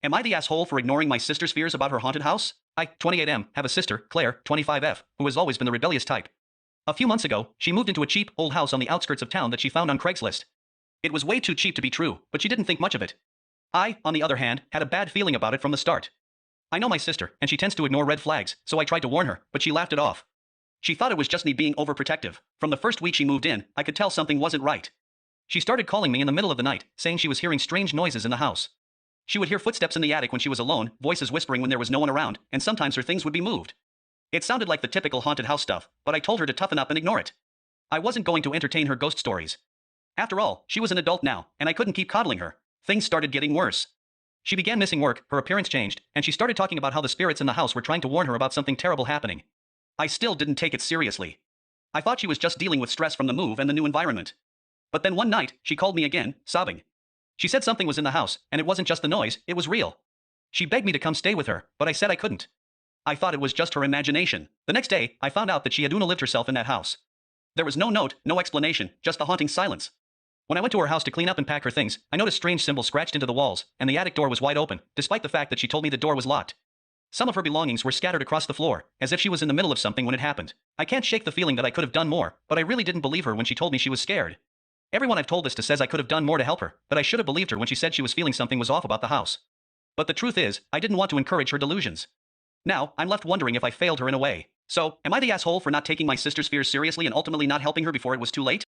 Am I the asshole for ignoring my sister's fears about her haunted house? I, 28M, have a sister, Claire, 25F, who has always been the rebellious type. A few months ago, she moved into a cheap, old house on the outskirts of town that she found on Craigslist. It was way too cheap to be true, but she didn't think much of it. I, on the other hand, had a bad feeling about it from the start. I know my sister, and she tends to ignore red flags, so I tried to warn her, but she laughed it off. She thought it was just me being overprotective. From the first week she moved in, I could tell something wasn't right. She started calling me in the middle of the night, saying she was hearing strange noises in the house. She would hear footsteps in the attic when she was alone, voices whispering when there was no one around, and sometimes her things would be moved. It sounded like the typical haunted house stuff, but I told her to toughen up and ignore it. I wasn't going to entertain her ghost stories. After all, she was an adult now, and I couldn't keep coddling her. Things started getting worse. She began missing work, her appearance changed, and she started talking about how the spirits in the house were trying to warn her about something terrible happening. I still didn't take it seriously. I thought she was just dealing with stress from the move and the new environment. But then one night, she called me again, sobbing. She said something was in the house, and it wasn't just the noise, it was real. She begged me to come stay with her, but I said I couldn't. I thought it was just her imagination. The next day, I found out that she had unalived herself in that house. There was no note, no explanation, just the haunting silence. When I went to her house to clean up and pack her things, I noticed strange symbols scratched into the walls, and the attic door was wide open, despite the fact that she told me the door was locked. Some of her belongings were scattered across the floor, as if she was in the middle of something when it happened. I can't shake the feeling that I could have done more, but I really didn't believe her when she told me she was scared. Everyone I've told this to says I could have done more to help her, but I should have believed her when she said she was feeling something was off about the house. But the truth is, I didn't want to encourage her delusions. Now, I'm left wondering if I failed her in a way. So, am I the asshole for not taking my sister's fears seriously and ultimately not helping her before it was too late?